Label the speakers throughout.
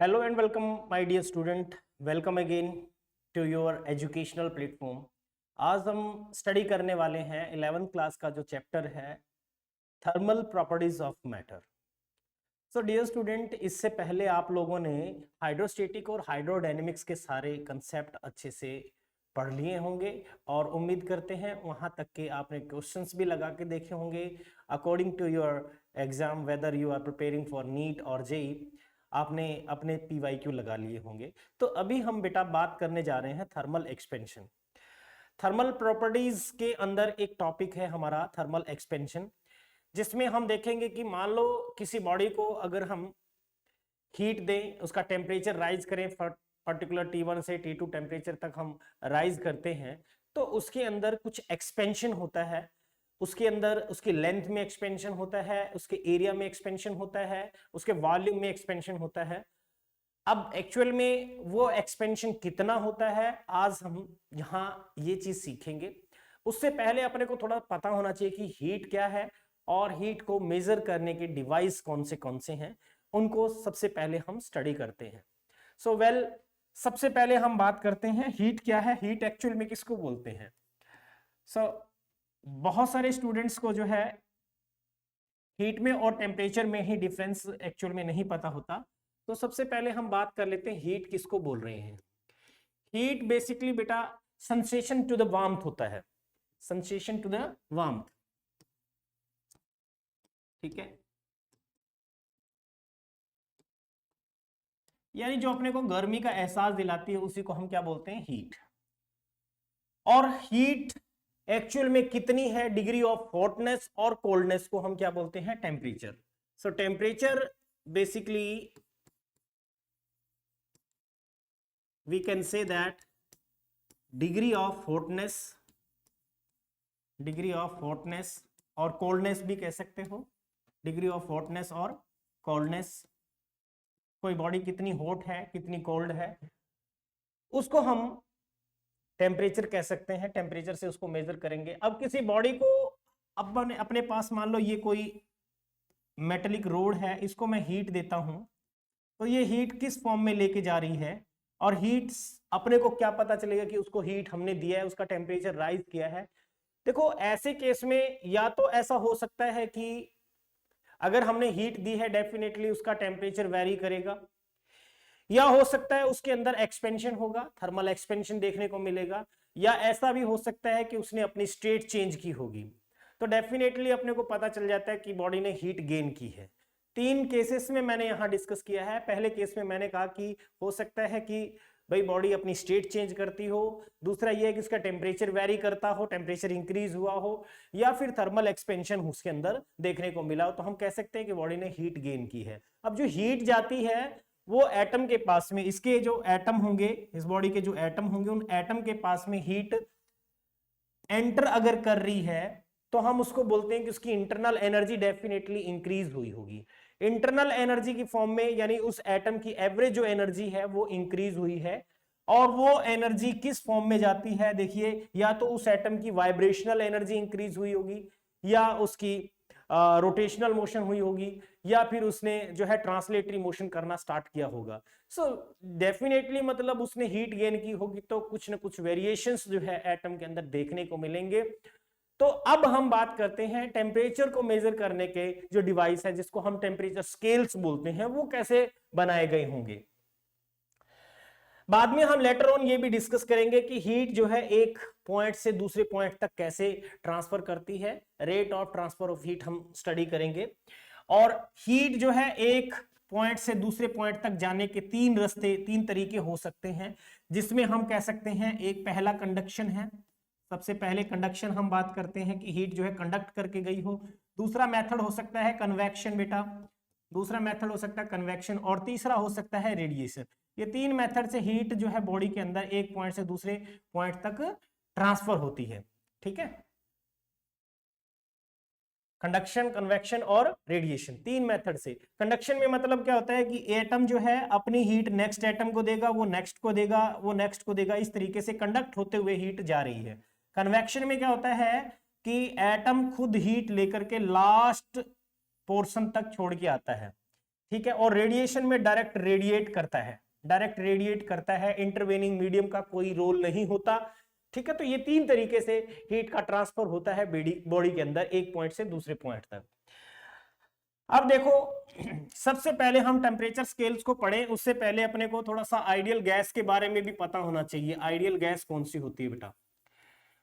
Speaker 1: Hello and welcome, my dear student. Welcome again to your educational platform. आज हम study करने वाले हैं 11th क्लास का जो चैप्टर है thermal properties of matter. So dear student, इससे पहले आप लोगों ने हाइड्रोस्टेटिक और हाइड्रोडायनेमिक्स के सारे कंसेप्ट अच्छे से पढ़ लिए होंगे और उम्मीद करते हैं वहां तक के आपने क्वेश्चंस भी लगा के देखे होंगे. According to your exam, whether you are preparing for NEET और जेई, आपने अपने PYQ लगा लिए होंगे. तो अभी हम बेटा बात करने जा रहे हैं थर्मल एक्सपेंशन. थर्मल प्रॉपर्टीज के अंदर एक टॉपिक है हमारा थर्मल एक्सपेंशन, जिसमें हम देखेंगे कि मान लो किसी बॉडी को अगर हम हीट दें, उसका टेम्परेचर राइज करें, पर्टिकुलर T1 से T2 टेम्परेचर तक हम राइज करते हैं, तो उसके अंदर कुछ एक्सपेंशन होता है. उसके अंदर उसकी लेंथ में एक्सपेंशन होता है, उसके एरिया में एक्सपेंशन होता है, उसके वॉल्यूम में एक्सपेंशन होता है. अब एक्चुअल में वो एक्सपेंशन कितना होता है, आज हम यहाँ ये चीज सीखेंगे. उससे पहले अपने को थोड़ा पता होना चाहिए कि हीट क्या है और हीट को मेजर करने के डिवाइस कौन से हैं, उनको सबसे पहले हम स्टडी करते हैं. सो सबसे पहले हम बात करते हैं हीट क्या है, हीट एक्चुअल में किसको बोलते हैं. बहुत सारे स्टूडेंट्स को जो है हीट में और टेम्परेचर में ही डिफरेंस एक्चुअल में नहीं पता होता. तो सबसे पहले हम बात कर लेते हैं हीट किसको बोल रहे हैं. हीट बेसिकली बेटा सेंसेशन टू द वार्मथ होता है, सेंसेशन टू द वार्मथ. ठीक है, यानी जो अपने को गर्मी का एहसास दिलाती है उसी को हम क्या बोलते हैं, हीट. और हीट एक्चुअल में कितनी है, डिग्री ऑफ हॉटनेस और कोल्डनेस को हम क्या बोलते हैं, temperature. So temperature basically we can say that degree of hotness और कोल्डनेस भी कह सकते हो. डिग्री ऑफ हॉटनेस और कोल्डनेस, कोई बॉडी कितनी हॉट है कितनी कोल्ड है, उसको हम टेम्परेचर कह सकते हैं. टेम्परेचर से उसको मेजर करेंगे. अब किसी बॉडी को अपने पास मान लो ये कोई मेटेलिक रोड है, इसको मैं हीट देता हूं, तो ये हीट किस फॉर्म में लेके जा रही है, और हीट अपने को क्या पता चलेगा कि उसको हीट हमने दिया है, उसका टेम्परेचर राइज किया है. देखो ऐसे केस में या तो ऐसा हो सकता है कि अगर हमने हीट दी है डेफिनेटली उसका टेम्परेचर वेरी करेगा, या हो सकता है उसके अंदर एक्सपेंशन होगा, थर्मल एक्सपेंशन देखने को मिलेगा, या ऐसा भी हो सकता है कि उसने अपनी स्टेट चेंज की होगी. तो डेफिनेटली अपने को पता चल जाता है कि बॉडी ने हीट गेन की है. 3 केसेस में मैंने यहां डिस्कस किया है. पहले केस में मैंने कहा कि हो सकता है कि भाई बॉडी अपनी स्टेट चेंज करती हो, दूसरा यह है कि उसका टेम्परेचर वेरी करता हो, टेम्परेचर इंक्रीज हुआ हो, या फिर थर्मल एक्सपेंशन उसके अंदर देखने को मिला हो, तो हम कह सकते हैं कि बॉडी ने हीट गेन की है. अब जो हीट जाती है वो एटम के पास में, इसके जो एटम होंगे, इस बॉडी के जो एटम होंगे, उन एटम के पास में हीट एंटर अगर कर रही है तो हम उसको बोलते हैं कि उसकी इंटरनल एनर्जी डेफिनेटली इंक्रीज हुई होगी. इंटरनल एनर्जी की फॉर्म में, यानी उस एटम की एवरेज जो एनर्जी है वो इंक्रीज हुई है. और वो एनर्जी किस फॉर्म में जाती है, देखिए, या तो उस एटम की वाइब्रेशनल एनर्जी इंक्रीज हुई होगी, या उसकी रोटेशनल मोशन हुई होगी, या फिर उसने जो है ट्रांसलेटरी मोशन करना स्टार्ट किया होगा. सो डेफिनेटली मतलब उसने हीट गेन की होगी, तो कुछ ना कुछ वेरिएशंस जो है एटम के अंदर देखने को मिलेंगे. तो अब हम बात करते हैं टेम्परेचर को मेजर करने के जो डिवाइस है, जिसको हम टेम्परेचर स्केल्स बोलते हैं, वो कैसे बनाए गए होंगे. बाद में हम लेटर ऑन ये भी डिस्कस करेंगे कि हीट जो है एक पॉइंट से दूसरे पॉइंट तक कैसे ट्रांसफर करती है. Rate of transfer of heat हम स्टडी करेंगे. और हीट जो है एक पॉइंट से दूसरे पॉइंट तक जाने के 3 तरीके हो सकते हैं, जिसमें हम कह सकते हैं एक पहला कंडक्शन है. सबसे पहले कंडक्शन हम बात करते हैं कि हीट जो है कंडक्ट करके गई हो. दूसरा मेथड हो सकता है कन्वेक्शन बेटा, दूसरा मेथड हो सकता है कन्वेक्शन, और तीसरा हो सकता है रेडिएशन. ये 3 मेथड से हीट जो है बॉडी के अंदर एक पॉइंट से दूसरे पॉइंट तक ट्रांसफर होती है. ठीक है, कंडक्शन, कन्वेक्शन और रेडिएशन, 3 मेथड से. कंडक्शन में मतलब क्या होता है कि एटम जो है अपनी हीट नेक्स्ट एटम को देगा, वो नेक्स्ट को देगा, वो नेक्स्ट को देगा, इस तरीके से कंडक्ट होते हुए हीट जा रही है. कन्वेक्शन में क्या होता है कि एटम खुद हीट लेकर के लास्ट पोर्शन तक छोड़ के आता है. ठीक है, और रेडिएशन में डायरेक्ट रेडिएट करता है, डायरेक्ट रेडिएट करता है, इंटरवेनिंग मीडियम का कोई रोल नहीं होता। ठीक है, तो ये तीन तरीके से हीट का ट्रांसफर होता है बॉडी के अंदर, एक पॉइंट से दूसरे पॉइंट तक। अब देखो, सबसे पहले हम टेम्परेचर स्केल्स को पढ़ें उससे पहले अपने को थोड़ा सा आइडियल गैस के बारे में भी पता होना चाहिए। आइडियल गैस कौन सी होती है बेटा?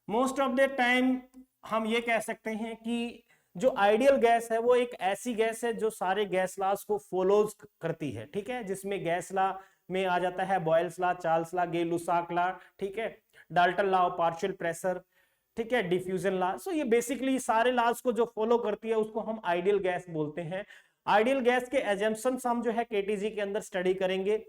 Speaker 1: मोस्ट ऑफ द टाइम हम ये कह सकते हैं कि जो आइडियल गैस है वो एक ऐसी गैस है जो सारे गैस लॉज को फॉलोज करती है। ठीक है, जिसमें गैस लॉ में आ जाता है Boyle's law, Charles law, Gay Lussac law, ठीक है, Dalton law of partial pressure, ठीक है, डिफ्यूजन लॉ। सो ये बेसिकली सारे लॉज को जो फॉलो करती है उसको हम आइडियल गैस बोलते हैं। आइडियल गैस के एजम्पशंस हम जो है केटीजी के अंदर स्टडी करेंगे,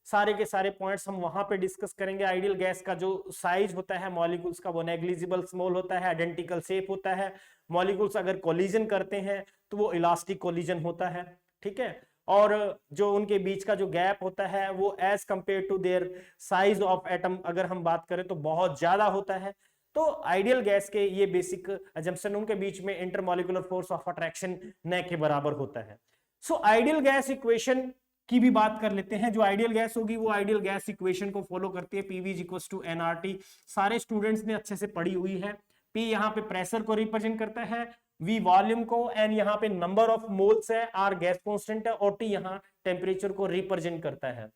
Speaker 1: सारे के सारे पॉइंट्स हम वहां पे डिस्कस करेंगे। आइडियल गैस का जो साइज होता है मॉलिक्यूल्स का वो नेग्लिजिबल स्मॉल होता है, आइडेंटिकल शेप होता है। मॉलिक्यूल्स अगर कोलिजन करते हैं तो वो इलास्टिक कोलिजन होता है। ठीक है, और जो उनके बीच का जो गैप होता है वो as compare to their size of atom अगर हम बात करें तो बहुत ज्यादा होता है। तो आइडियल गैस के ये बेसिक अजम्पशन, उनके बीच में इंटरमॉलिक्यूलर फोर्स ऑफ अट्रैक्शन न के बराबर होता है। सो आइडियल गैस इक्वेशन की भी बात कर लेते हैं। जो आइडियल गैस होगी वो आइडियल गैस इक्वेशन को फॉलो करती है, PV is equals to NRT. सारे स्टूडेंट्स ने अच्छे से पढ़ी हुई है। पी यहाँ पे प्रेशर को रिप्रेजेंट करता है, वी वॉल्यूम को, एन यहाँ पे नंबर ऑफ मोल्स है, आर गैस कांस्टेंट है, और टी यहाँ टेम्परेचर को रिप्रेजेंट करता है।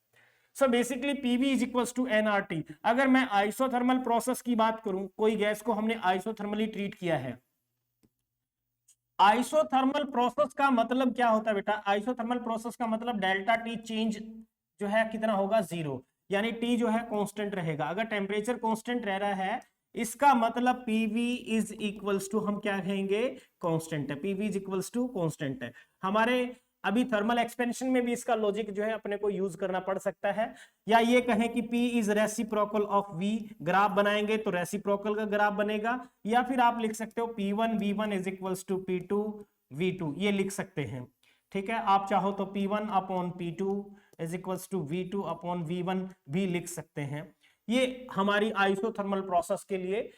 Speaker 1: So basically PV is equals to NRT. अगर मैं आइसोथर्मल प्रोसेस की बात करूं, कोई गैस को हमने आइसोथर्मली ट्रीट किया है। आइसोथर्मल प्रोसेस का मतलब क्या होता है बेटा? आइसोथर्मल प्रोसेस का मतलब डेल्टा टी चेंज जो है कितना होगा? 0, यानी टी जो है कांस्टेंट रहेगा। अगर टेम्परेचर कांस्टेंट रह रहा है इसका मतलब पीवी इज इक्वल्स टू, हम क्या कहेंगे? कांस्टेंट है। PV is equals to constant है। हमारे अभी थर्मल एक्सपेंशन में भी इसका लॉजिक जो है अपने को यूज करना पड़ सकता है। या ये कहें कि P is reciprocal of V, graph बनाएंगे तो रेसिप्रोकल का ग्राफ बनेगा। या फिर आप लिख सकते हो P1 V1 is equals to P2 V2, ये लिख सकते हैं। ठीक है, आप चाहो तो P1 upon P2 is equals to V2 upon V1 भी लिख सकते हैं। ये हमारी आइसोथर्मल प्रोसेस के लिए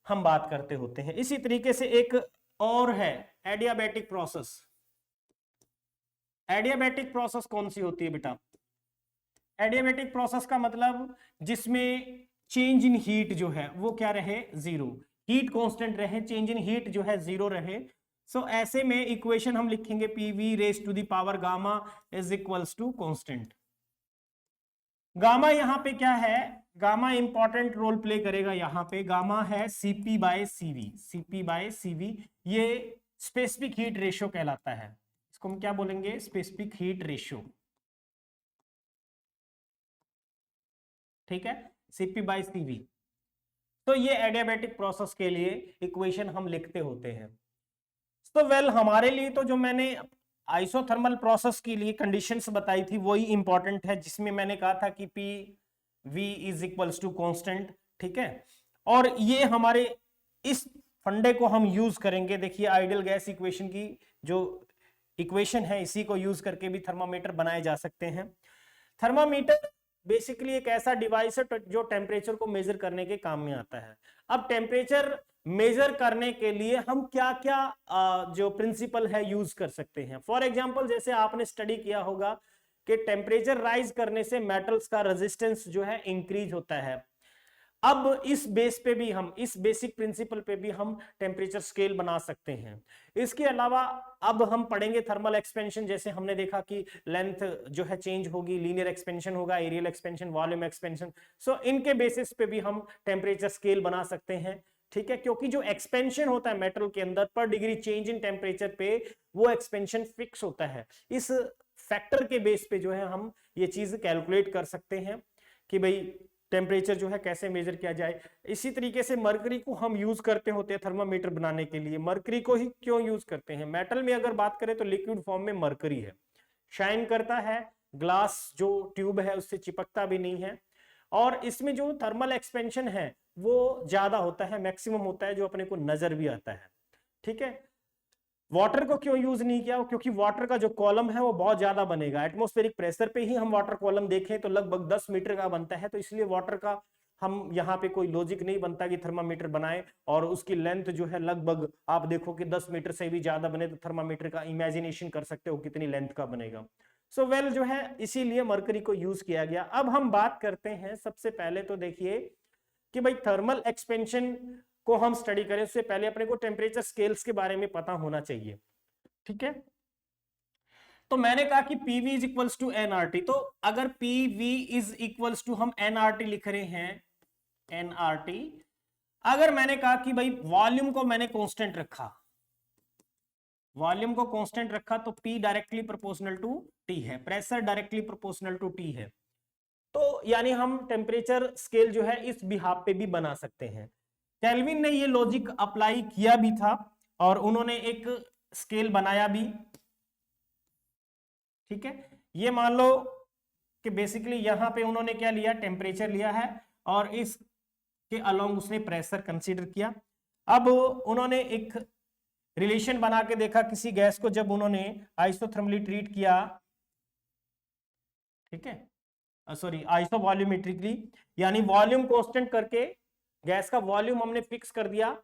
Speaker 1: हम बात करते होते हैं। इसी तरीके से एक और है एडियाबैटिक प्रोसेस। एडियाबैटिक प्रोसेस कौन सी होती है बेटा? एडियाबैटिक प्रोसेस का मतलब जिसमें चेंज इन हीट जो है वो क्या रहे? 0, हीट कांस्टेंट रहे, चेंज इन हीट जो है 0 रहे। सो ऐसे में इक्वेशन हम लिखेंगे PV raise to the power gamma is equals to constant. Gamma यहाँ पे क्या है? गामा इंपॉर्टेंट रोल प्ले करेगा। यहाँ पे गामा है CP by CV, CP by CV, ये स्पेसिफिक हीट रेशियो कहलाता है। इसको हम क्या बोलेंगे? Specific heat ratio. ठीक है, सीपी बाय सीवी। तो ये एडियाबैटिक प्रोसेस के लिए इक्वेशन हम लिखते होते हैं। तो वेल हमारे लिए तो जो मैंने आइसोथर्मल प्रोसेस के लिए कंडीशंस बताई थी वही इंपॉर्टेंट है, जिसमें मैंने कहा था कि P V is equals to constant. ठीक है, और ये हमारे इस फंडे को हम यूज करेंगे। देखिए आइडियल गैस इक्वेशन की जो इक्वेशन है इसी को यूज करके भी थर्मामीटर बनाए जा सकते हैं। थर्मामीटर बेसिकली एक ऐसा डिवाइस है जो टेम्परेचर को मेजर करने के काम में आता है। अब टेम्परेचर मेजर करने के लिए हम क्या क्या जो प्रिंसिपल है यूज कर सकते हैं। फॉर एग्जांपल जैसे आपने स्टडी किया होगा कि टेम्परेचर राइज करने से मेटल्स का रेजिस्टेंस जो है इंक्रीज होता है। अब इस बेस पे भी हम, इस बेसिक प्रिंसिपल पे भी हम टेम्परेचर स्केल बना सकते हैं। इसके अलावा अब हम पढ़ेंगे थर्मल एक्सपेंशन। जैसे हमने देखा कि लेंथ जो है चेंज होगी, लीनियर एक्सपेंशन होगा, एरियल एक्सपेंशन, वॉल्यूम एक्सपेंशन। सो इनके बेसिस पे भी हम टेम्परेचर स्केल बना सकते हैं। ठीक है, क्योंकि जो एक्सपेंशन होता है मेटल के अंदर पर डिग्री चेंज इन टेम्परेचर पे, वो एक्सपेंशन फिक्स होता है। इस फैक्टर के बेस पे जो है हम ये चीज कैलकुलेट कर सकते हैं कि भाई टेम्परेचर जो है कैसे मेजर किया जाए। इसी तरीके से मरकरी को हम यूज करते होते हैं थर्मामीटर बनाने के लिए। मरकरी को ही क्यों यूज करते हैं? मेटल में अगर बात करें तो लिक्विड फॉर्म में मरकरी है, शाइन करता है, ग्लास जो ट्यूब है उससे चिपकता भी नहीं है, और इसमें जो थर्मल एक्सपेंशन है वो ज्यादा होता है, मैक्सिमम होता है, जो अपने को नजर भी आता है। ठीक है, वाटर को क्यों यूज नहीं किया? क्योंकि वाटर का जो कॉलम है वो बहुत ज्यादा बनेगा। एटमॉस्फेरिक प्रेशर पे ही हम वाटर कॉलम देखें तो लगभग 10 मीटर का बनता है, तो इसलिए वाटर का हम यहाँ पे कोई लॉजिक नहीं बनता कि थर्मामीटर बनाए और उसकी लेंथ जो है लगभग आप देखो कि 10 मीटर से भी ज्यादा बने, तो थर्मामीटर का इमेजिनेशन कर सकते हो कितनी लेंथ का बनेगा। सो वेल जो है इसीलिए मरकरी को यूज किया गया। अब हम बात करते हैं, सबसे पहले तो देखिए कि भाई थर्मल एक्सपेंशन को हम स्टडी करें उससे पहले अपने को टेम्परेचर स्केल्स के बारे में पता होना चाहिए, ठीक है। तो मैंने कहा कि PV is equals to NRT, तो अगर PV इज इक्वल्स टू हम NRT लिख रहे हैं, NRT, अगर मैंने कहा कि भाई वॉल्यूम को मैंने कांस्टेंट रखा, वॉल्यूम को कांस्टेंट रखा, तो P directly proportional to T है, pressure directly proportional to T है, तो यानी हम टेम्परेचर स्केल जो है इस बिहाफ पे भी बना सकते हैं। केल्विन ने ये लॉजिक अप्लाई किया भी था और उन्होंने एक स्केल बनाया भी, ठीक है। ये मान लो कि बेसिकली यहां पे उन्होंने क्या लिया, टेम्परेचर लिया है और इसके अलोंग उसने प्रेशर कंसीडर किया। अब उन्होंने एक रिलेशन बना के देखा किसी गैस को, जब उन्होंने आइसोथर्मली ट्रीट किया, ठीक है, सॉरी आइसोवॉल्यूमेट्रिकली, यानी वॉल्यूम कांस्टेंट करके गैस का वॉल्यूम हमने फिक्स कर दिया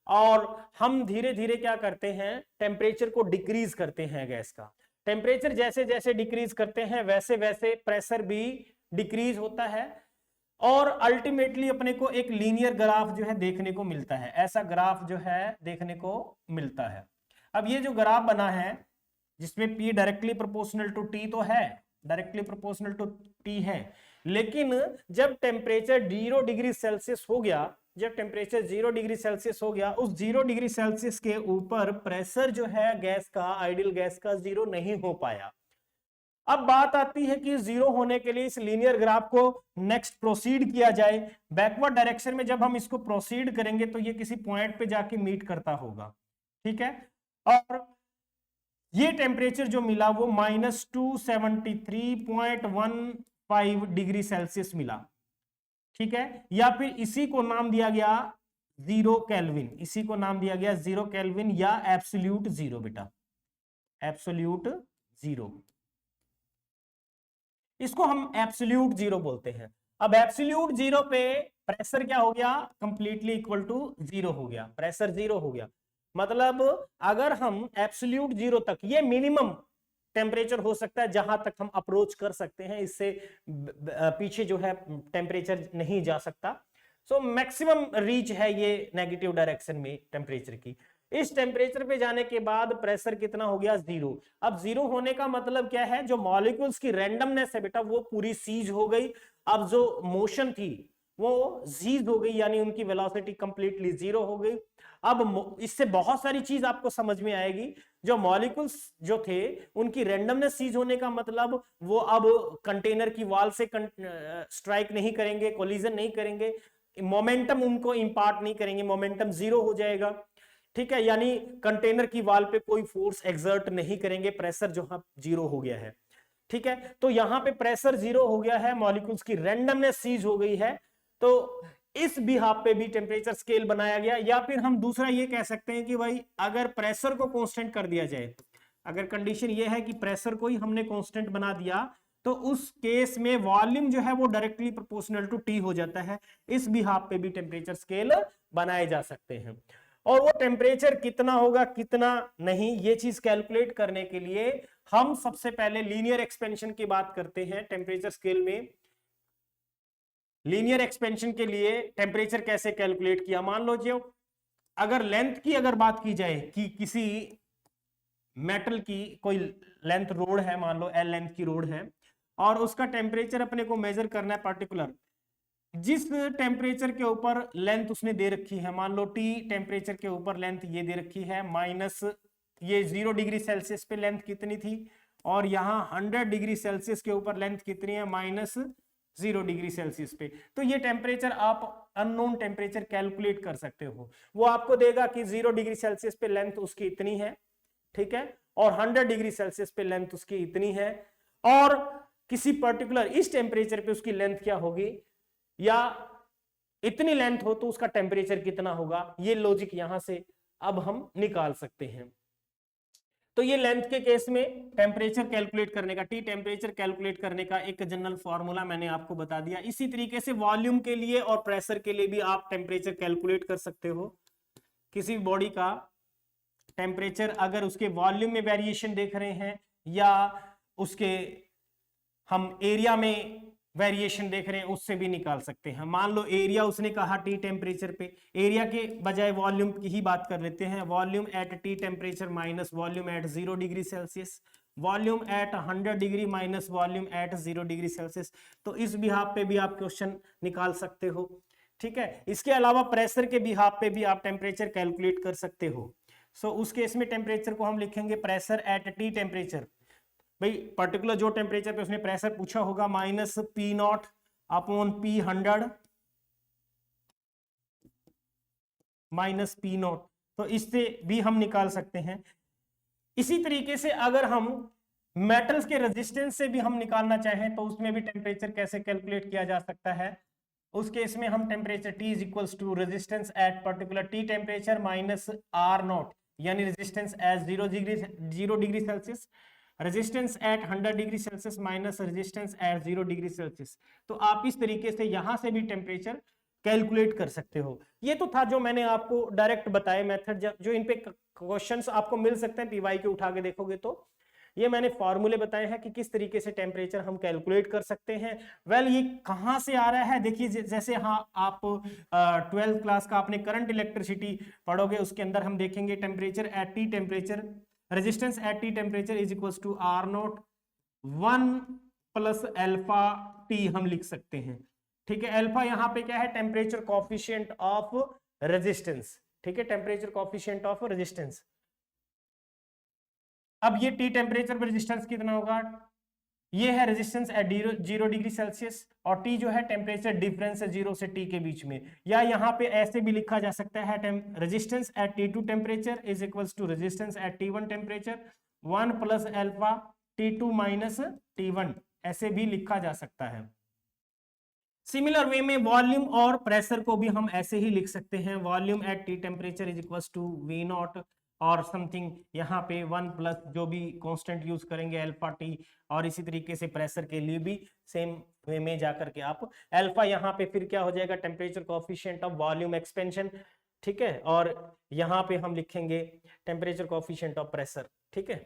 Speaker 1: और हम धीरे धीरे क्या करते हैं, टेम्परेचर को डिक्रीज करते हैं। गैस का टेम्परेचर जैसे जैसे डिक्रीज करते हैं वैसे वैसे प्रेशर भी डिक्रीज होता है और अल्टीमेटली अपने को एक लीनियर ग्राफ जो है देखने को मिलता है, ऐसा ग्राफ जो है देखने को मिलता है। अब ये जो ग्राफ बना है जिसमें P directly proportional to T तो है, डायरेक्टली प्रोपोर्शनल टू T है, लेकिन जब टेम्परेचर 0 डिग्री सेल्सियस हो गया, जब टेम्परेचर 0 डिग्री सेल्सियस हो गया, उस 0 डिग्री सेल्सियस के ऊपर प्रेशर जो है गैस का, आइडियल गैस का 0 नहीं हो पाया। अब बात आती है कि 0 होने के लिए इस लीनियर ग्राफ को नेक्स्ट प्रोसीड किया जाए। बैकवर्ड डायरेक्शन में जब हम इसको प्रोसीड करेंगे तो ये किसी पॉइंट पे जाके मीट करता होगा, ठीक है। और ये टेम्परेचर जो मिला वो -273.15 डिग्री सेल्सियस मिला, ठीक है। या फिर इसी को नाम दिया गया 0 केल्विन, इसी को नाम दिया गया 0 केल्विन या एब्सोल्यूट 0, बेटा एब्सोल्यूट 0, इसको हम एब्सोल्यूट 0 बोलते हैं। अब एब्सोल्यूट 0 पे प्रेशर क्या हो गया, कंप्लीटली इक्वल टू 0 हो गया, प्रेशर 0 हो गया। मतलब अगर हम एब्सोल्यूट 0 तक, ये मिनिमम टेम्परेचर हो सकता है जहां तक हम अप्रोच कर सकते हैं, इससे पीछे जो है टेम्परेचर नहीं जा सकता। सो मैक्सिमम रीच है ये नेगेटिव डायरेक्शन में टेम्परेचर की। इस टेम्परेचर पे जाने के बाद प्रेशर कितना हो गया, 0। अब 0 होने का मतलब क्या है, जो मॉलिक्यूल्स की रैंडमनेस है बेटा वो पूरी सीज हो गई। अब जो मोशन थी वो जीज हो गई, यानी उनकी वेलोसिटी कंप्लीटली 0 हो गई। अब इससे बहुत सारी चीज आपको समझ में आएगी। जो मॉलिक्यूल्स जो थे उनकी रैंडमनेस सीज होने का मतलब वो अब कंटेनर की वॉल से स्ट्राइक नहीं करेंगे, कोलिजन नहीं करेंगे, मोमेंटम उनको इंपार्ट नहीं करेंगे, मोमेंटम 0 हो जाएगा, ठीक है। यानी कंटेनर की वॉल पे कोई फोर्स एक्सर्ट नहीं करेंगे, प्रेशर जो है 0 हो गया है, ठीक है। तो यहां पे प्रेशर 0 हो गया है, मॉलिक्यूल्स की रैंडमनेस सीज हो गई है, तो इस बिहाफ पे भी टेम्परेचर स्केल बनाया गया। या फिर हम दूसरा ये कह सकते हैं कि भाई अगर प्रेशर को कांस्टेंट कर दिया जाए, अगर कंडीशन ये है कि प्रेशर को ही हमने कांस्टेंट बना दिया, तो उस केस में वॉल्यूम जो है वो डायरेक्टली प्रोपोर्शनल टू T हो जाता है। इस बिहाफ पे भी टेम्परेचर स्केल बनाए जा सकते हैं। और वो टेम्परेचर कितना होगा कितना नहीं, ये चीज कैलकुलेट करने के लिए हम सबसे पहले लीनियर एक्सपेंशन की बात करते हैं। टेम्परेचर स्केल में लीनियर एक्सपेंशन के लिए टेम्परेचर कैसे कैलकुलेट किया, मान लो जो अगर लेंथ की अगर बात की जाए कि किसी मेटल की कोई लेंथ रोड है, मान लो L लेंथ की रोड है और उसका टेम्परेचर अपने को मेजर करना है पर्टिकुलर, जिस टेम्परेचर के ऊपर लेंथ उसने दे रखी है, मान लो T टेम्परेचर के ऊपर लेंथ ये दे रखी है, माइनस ये 0 डिग्री सेल्सियस पे लेंथ कितनी थी और यहाँ 100 डिग्री सेल्सियस के ऊपर लेंथ कितनी है, -0 डिग्री सेल्सियस पे। तो ये टेम्परेचर आप अननोन टेम्परेचर कैलकुलेट कर सकते हो। वो आपको देगा कि 0 डिग्री सेल्सियस पे लेंथ उसकी इतनी है, ठीक है, और 100 डिग्री सेल्सियस पे लेंथ उसकी इतनी है, और किसी पर्टिकुलर इस टेम्परेचर पे उसकी लेंथ क्या होगी या इतनी लेंथ हो तो उसका टेम्परेचर कितना होगा। ये लॉजिक यहां से अब हम निकाल सकते हैं। तो ये लेंथ के केस में टेम्परेचर कैलकुलेट करने का, T टेम्परेचर कैलकुलेट करने का एक जनरल फॉर्मूला मैंने आपको बता दिया। इसी तरीके से वॉल्यूम के लिए और प्रेशर के लिए भी आप टेम्परेचर कैलकुलेट कर सकते हो। किसी बॉडी का टेम्परेचर अगर उसके वॉल्यूम में वेरिएशन देख रहे हैं या उसके हम एरिया में वेरिएशन देख रहे हैं उससे भी निकाल सकते हैं। मान लो एरिया उसने कहा टी टेम्परेचर पे, एरिया के बजाय वॉल्यूम की ही बात कर लेते हैं, volume at T temperature minus volume at 0 degree Celsius, volume at 100 degree minus volume at 0 degree Celsius. तो इस बिहाफ पे भी आप क्वेश्चन निकाल सकते हो, ठीक है। इसके अलावा प्रेशर के बिहाफ पे भी आप टेम्परेचर कैलकुलेट कर सकते हो। सो उस केस में टेम्परेचर को हम लिखेंगे प्रेशर एट टी टेम्परेचर, भाई पर्टिकुलर जो टेम्परेचर पे उसने प्रेशर पूछा होगा minus P not upon P 100 minus P not, तो इससे भी हम निकाल सकते हैं। इसी तरीके से अगर हम मेटल्स के रेजिस्टेंस से भी हम निकालना चाहें तो उसमें भी टेम्परेचर कैसे कैलकुलेट किया जा सकता है। उस केस में हम temperature T is equals to resistance at particular T temperature minus R naught, यानी resistance at 0 degree Celsius, resistance at 100 degree Celsius minus resistance at 0 degree Celsius. तो आप इस तरीके से यहां से भी टेम्परेचर कैलकुलेट कर सकते हो। ये तो था जो मैंने आपको डायरेक्ट बताया मेथड, जो इन पे क्वेश्चंस आपको मिल सकते हैं पीवाई के उठा के देखोगे तो। ये मैंने फॉर्मूले बताए हैं कि किस तरीके से टेम्परेचर हम कैलकुलेट कर सकते हैं। वेल ये कहां से आ रहा है, देखिए जैसे हाँ आप 12th क्लास का आपने करंट इलेक्ट्रिसिटी पढ़ोगे, उसके अंदर हम देखेंगे temperature at T temperature, resistance at T temperature is equal to R naught 1 plus alpha T हम लिख सकते हैं, ठीक है। अल्फा यहाँ पे क्या है, टेम्परेचर कोफिशिएंट ऑफ रेजिस्टेंस, ठीक है, टेम्परेचर कोफिशिएंट ऑफ रेजिस्टेंस। अब ये टी टेम्परेचर पर रेजिस्टेंस कितना होगा, ये है रेजिस्टेंस एट 0 डिग्री सेल्सियस, और टी जो है टेम्परेचर डिफरेंस है 0 से टी के बीच में, या यहाँ पे ऐसे भी लिखा जा सकता है resistance at T2 temperature is equals to resistance at T1 temperature 1 plus alpha T2 minus T1, ऐसे भी लिखा जा सकता है। सिमिलर वे में वॉल्यूम और प्रेशर को भी हम ऐसे ही लिख सकते हैं, volume at T temperature is equals to V naught और समथिंग यहाँ पे 1 प्लस जो भी कांस्टेंट यूज करेंगे अल्फा टी, और इसी तरीके से प्रेशर के लिए भी सेम वे में जाकर के आप अल्फा यहाँ पे फिर क्या हो जाएगा, temperature coefficient of volume expansion, ठीक है, और यहाँ पे हम लिखेंगे टेम्परेचर कोफिशिएंट ऑफ प्रेशर, ठीक है।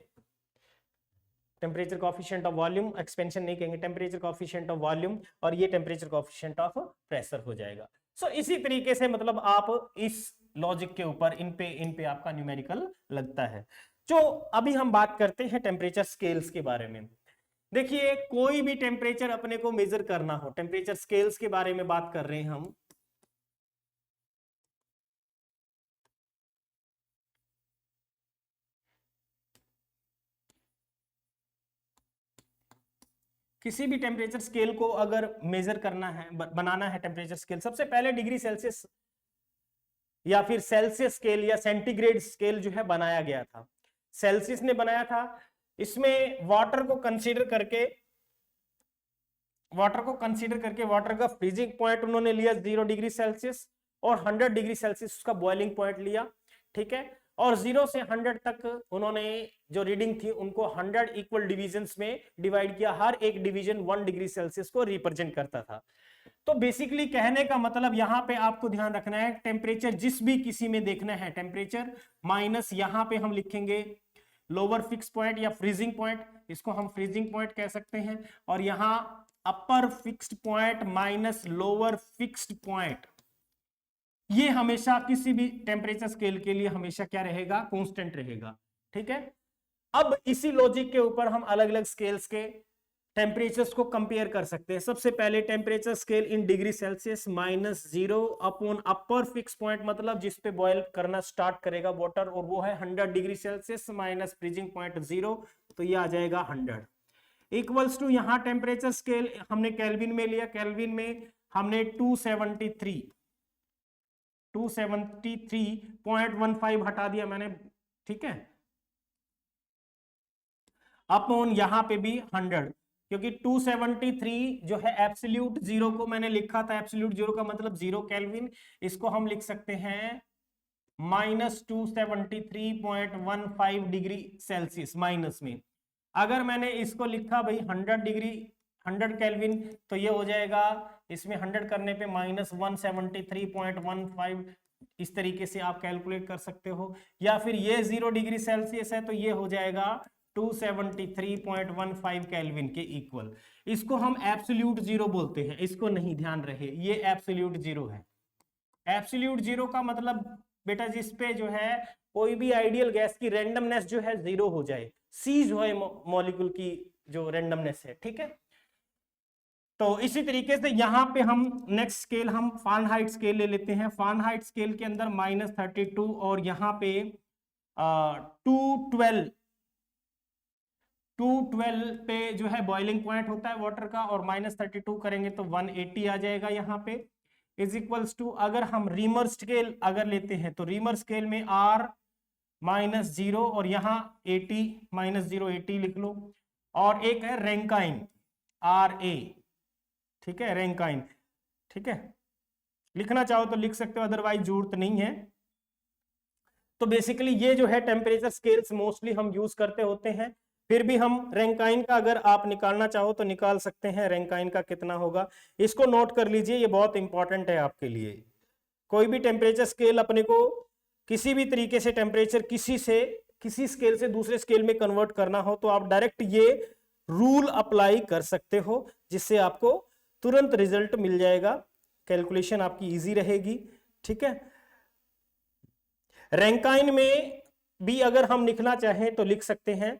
Speaker 1: Temperature coefficient of volume expansion नहीं कहेंगे, टेम्परेचर कोफिशिएंट ऑफ वॉल्यूम, और ये टेम्परेचर कोफिशिएंट ऑफ प्रेशर हो जाएगा। सो इसी तरीके से मतलब आप इस लॉजिक के ऊपर इन पे आपका न्यूमेरिकल लगता है। जो अभी हम बात करते हैं टेम्परेचर स्केल्स के बारे में। देखिए कोई भी टेम्परेचर अपने को मेजर करना हो, टेम्परेचर स्केल्स के बारे में बात कर रहे हैं हम। किसी भी टेम्परेचर स्केल को अगर मेजर करना है, बनाना है टेम्परेचर स्केल, सबसे पहले डिग्री सेल्सियस या फिर सेल्सियस स्केल या सेंटीग्रेड स्केल जो है बनाया गया था, सेल्सियस ने बनाया था। इसमें वाटर को कंसीडर करके वाटर का फ्रीजिंग पॉइंट उन्होंने लिया 0 डिग्री सेल्सियस, और 100 डिग्री सेल्सियस उसका बॉइलिंग पॉइंट लिया, ठीक है। और 0 से 100 तक उन्होंने जो रीडिंग थी उनको 100 इक्वल डिविजन्स में डिवाइड किया, हर एक डिवीजन 1 डिग्री सेल्सियस को रिप्रेजेंट करता था। तो बेसिकली कहने का मतलब यहां पे आपको ध्यान रखना है, टेम्परेचर जिस भी किसी में देखना है टेम्परेचर माइनस यहां पे हम लिखेंगे लोअर फिक्स पॉइंट या फ्रीजिंग पॉइंट, इसको हम फ्रीजिंग पॉइंट कह सकते हैं, और यहां upper fixed point minus lower fixed point, ये हमेशा किसी भी टेम्परेचर स्केल के लिए हमेशा क्या रहेगा, कांस्टेंट रहेगा, ठीक है। अब इसी लॉजिक के ऊपर हम अलग अलग स्केल्स के टेम्परेचर्स को कंपेयर कर सकते हैं। सबसे पहले temperature scale in degree Celsius -0 upon upper fix point, मतलब जिस पे बॉयल करना स्टार्ट करेगा वाटर, और वो है 100 degree Celsius minus freezing point 0, तो ये आ जाएगा 100 इक्वल्स टू, यहां टेम्परेचर स्केल हमने केल्विन में लिया, केल्विन में हमने 273.15 हटा दिया मैंने, ठीक है, अपॉन यहां पे भी 100, क्योंकि 273 जो है एब्सोल्यूट जीरो को मैंने लिखा था, एब्सोल्यूट जीरो का मतलब 0 केल्विन, इसको हम लिख सकते हैं -273.15 डिग्री सेल्सियस माइनस में। अगर मैंने इसको लिखा भाई 100 केल्विन, तो ये हो जाएगा इसमें 100 करने पे -173.15, इस तरीके से आप कैलकुलेट कर सकते हो। या फिर ये 0 डिग्री सेल्सियस है तो ये हो जाएगा 273.15 केल्विन के इक्वल। इसको हम एब्सोल्यूट जीरो बोलते हैं, इसको नहीं ध्यान रहे, ये एब्सोल्यूट जीरो है। एब्सोल्यूट जीरो का मतलब बेटा जिस पे जो है कोई भी आइडियल गैस की रैंडमनेस जो है जीरो हो जाए, सीज हो मॉलिक्यूल की जो रैंडमनेस है, ठीक है। तो इसी तरीके से यहां पे हम नेक्स्ट स्केल हम फारेनहाइट स्केल ले लेते हैं। फारेनहाइट स्केल के अंदर -32 और यहाँ पे 212 पे जो है बॉइलिंग पॉइंट होता है वाटर का, और -32 करेंगे तो 180 आ जाएगा यहाँ पे, इज इक्वल्स टू, अगर हम रीमर स्केल अगर लेते हैं तो रीमर स्केल में R -0 और यहाँ 80 -0 80 लिख लो, और एक है रैंकाइन RA, ठीक है, रैंकाइन, ठीक है, लिखना चाहो तो लिख सकते हो, अदरवाइज जरूरत नहीं है। तो बेसिकली ये जो है टेम्परेचर स्केल्स मोस्टली हम यूज करते होते हैं, फिर भी हम रैंकाइन का अगर आप निकालना चाहो तो निकाल सकते हैं, रैंकाइन का कितना होगा इसको नोट कर लीजिए, ये बहुत इंपॉर्टेंट है आपके लिए। कोई भी टेम्परेचर स्केल अपने को किसी भी तरीके से टेम्परेचर किसी स्केल से दूसरे स्केल में कन्वर्ट करना हो तो आप डायरेक्ट ये रूल अप्लाई कर सकते हो, जिससे आपको तुरंत रिजल्ट मिल जाएगा, कैलकुलेशन आपकी इजी रहेगी, ठीक है। रैंकाइन में भी अगर हम लिखना चाहें तो लिख सकते हैं,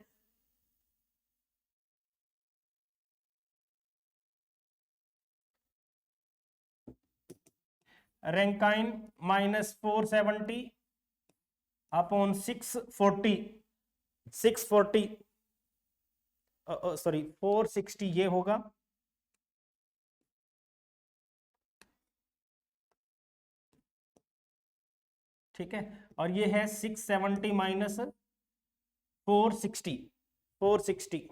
Speaker 1: रैंकाइन -470 अपॉन 640 सॉरी 460 ये होगा, ठीक है, और ये है 670 माइनस 460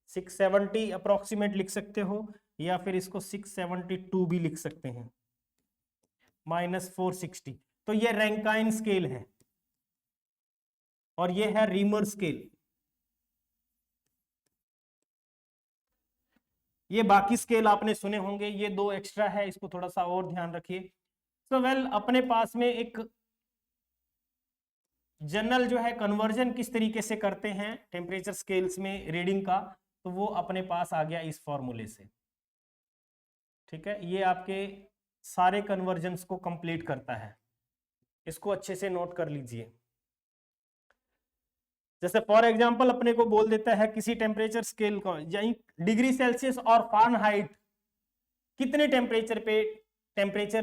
Speaker 1: 670 अप्रोक्सीमेट लिख सकते हो, या फिर इसको 672 भी लिख सकते हैं, -460। तो ये रैंकाइन स्केल है और ये है रीमर स्केल। ये बाकी स्केल आपने सुने होंगे, ये दो एक्स्ट्रा है, इसको थोड़ा सा और ध्यान रखिए। सो वेल, अपने पास में एक जनरल जो है कन्वर्जन किस तरीके से करते हैं टेम्परेचर स्केल्स में रीडिंग का, तो वो अपने पास आ गया इस फॉर्मूले से, ठीक है। ये आपके सारे कन्वर्जन्स को कंप्लीट करता है, इसको अच्छे से नोट कर लीजिए। जैसे फॉर एग्जांपल अपने को बोल देता है किसी टेम्परेचर स्केल को, यानी डिग्री सेल्सियस और फारेनहाइट कितने टेम्परेचर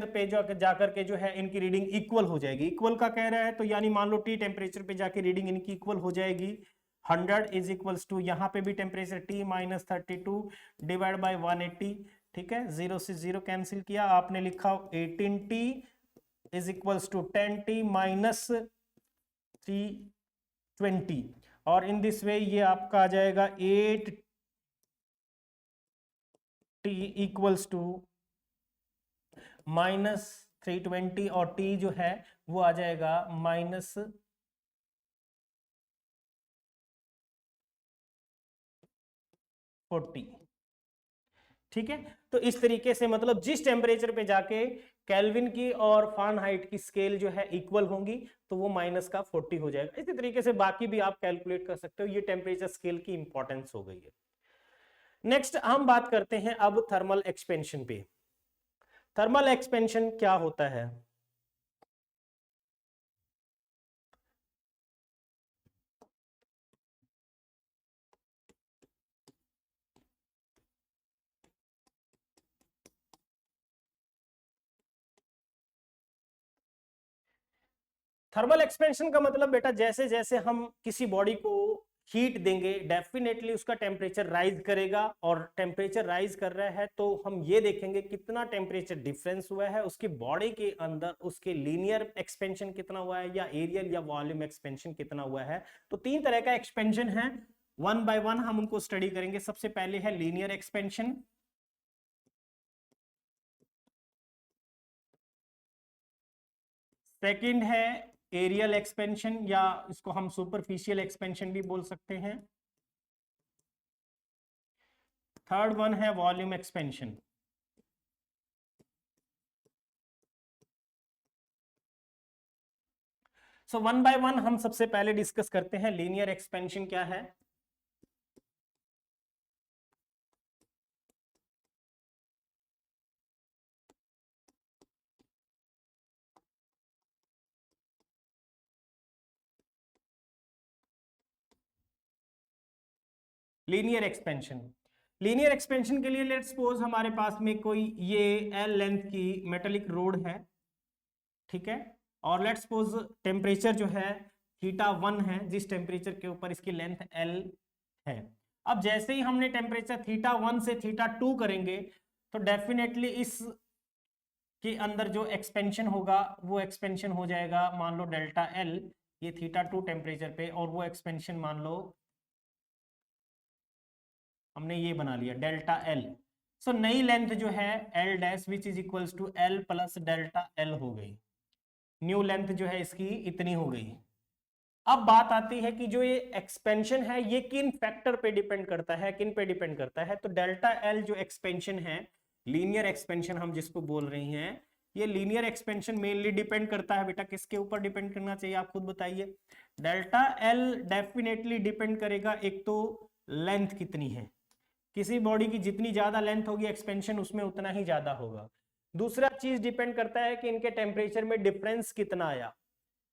Speaker 1: पे जो जाकर के जो है इनकी रीडिंग इक्वल हो जाएगी। इक्वल का कह रहा है तो यानी मान लो T टेम्परेचर पे जाके रीडिंग इनकी इक्वल हो जाएगी। 100 इज इक्वल्स टू, यहाँ पे भी टेम्परेचर T -32 डिवाइड बाय 180, ठीक है, 0 से 0 कैंसिल किया, आपने लिखा 18T is equals to 10T minus 320, और इन दिस वे ये आपका आ जाएगा 8T इक्वल्स टू -320, और T जो है वो आ जाएगा -40, ठीक है। तो इस तरीके से मतलब जिस टेम्परेचर पे जाके केल्विन की और फारेनहाइट की स्केल जो है इक्वल होंगी तो वो -40 हो जाएगा। इसी तरीके से बाकी भी आप कैलकुलेट कर सकते हो, ये टेम्परेचर स्केल की इंपॉर्टेंस हो गई है। नेक्स्ट हम बात करते हैं अब थर्मल एक्सपेंशन पे। थर्मल एक्सपेंशन क्या होता है? थर्मल एक्सपेंशन का मतलब बेटा जैसे जैसे हम किसी बॉडी को हीट देंगे डेफिनेटली उसका टेम्परेचर राइज करेगा, और टेम्परेचर राइज कर रहा है तो हम ये देखेंगे कितना टेम्परेचर डिफरेंस हुआ है उसकी बॉडी के अंदर, उसके लीनियर एक्सपेंशन कितना हुआ है या एरियल या वॉल्यूम एक्सपेंशन कितना हुआ है। तो तीन तरह का एक्सपेंशन है, वन बाय वन हम उनको स्टडी करेंगे। सबसे पहले है लीनियर एक्सपेंशन, सेकंड है एरियल एक्सपेंशन या इसको हम सुपरफिशियल एक्सपेंशन भी बोल सकते हैं, थर्ड वन है volume expansion. So one by one हम सबसे पहले डिस्कस करते हैं लीनियर एक्सपेंशन क्या है। लीनियर एक्सपेंशन, लीनियर एक्सपेंशन के लिए लेट्स सपोज हमारे पास में कोई ये एल लेंथ की मेटेलिक रोड है, ठीक है, और लेट्स सपोज टेम्परेचर जो है θ1 है, जिस टेम्परेचर के ऊपर इसकी लेंथ L है। अब जैसे ही हमने टेम्परेचर θ1 से θ2 करेंगे तो डेफिनेटली इस के अंदर जो एक्सपेंशन होगा वो एक्सपेंशन हो जाएगा, मान लो डेल्टा L, ये θ2 टेम्परेचर पे, और वो एक्सपेंशन मान लो हमने ये बना लिया डेल्टा L। सो नई लेंथ जो है L dash which is equals to L plus delta L हो गई। न्यू लेंथ जो है इसकी इतनी हो गई। अब बात आती है कि जो ये एक्सपेंशन है ये किन फैक्टर पे डिपेंड करता है, किन पे डिपेंड करता है। तो डेल्टा L जो एक्सपेंशन है, लीनियर एक्सपेंशन हम जिसको बोल रहे हैं, ये लीनियर एक्सपेंशन मेनली डिपेंड करता है बेटा किसके ऊपर डिपेंड करना चाहिए, आप खुद बताइए। डेल्टा L डेफिनेटली डिपेंड करेगा, एक तो लेंथ कितनी है, किसी बॉडी की जितनी ज्यादा लेंथ होगी एक्सपेंशन उसमें उतना ही ज्यादा होगा। दूसरा चीज डिपेंड करता है कि इनके टेम्परेचर में डिफरेंस कितना आया,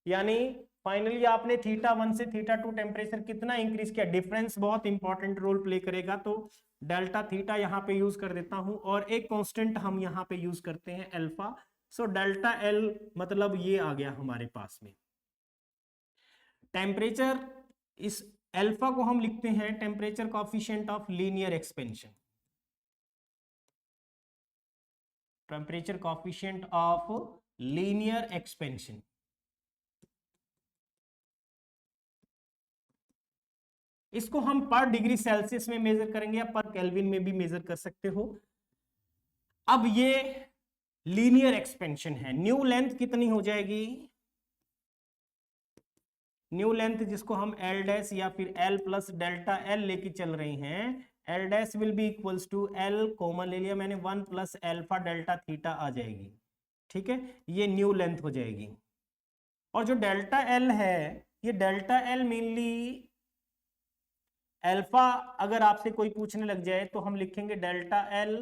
Speaker 1: यानी फाइनली आपने θ1 से θ2 टेम्परेचर कितना इंक्रीज किया, डिफरेंस बहुत इंपॉर्टेंट रोल प्ले करेगा। तो डेल्टा थीटा यहाँ पे यूज कर देता हूं, और एक कांस्टेंट हम यहाँ पे यूज करते हैं अल्फा। सो डेल्टा L मतलब ये आ गया हमारे पास में टेम्परेचर। इस अल्फा को हम लिखते हैं temperature coefficient of linear expansion, temperature coefficient of linear expansion. इसको हम पर डिग्री सेल्सियस में मेजर करेंगे या पर केल्विन में भी मेजर कर सकते हो। अब ये लीनियर एक्सपेंशन है, न्यू लेंथ कितनी हो जाएगी, न्यू लेंथ जिसको हम L डैश या फिर L प्लस डेल्टा L लेके चल रहे हैं, L dash will be equals to L common ले लिया मैंने 1 प्लस अल्फा डेल्टा थीटा आ जाएगी, ठीक है, ये न्यू लेंथ हो जाएगी। और जो डेल्टा L है, ये डेल्टा L मेनली अल्फा अगर आपसे कोई पूछने लग जाए तो हम लिखेंगे delta L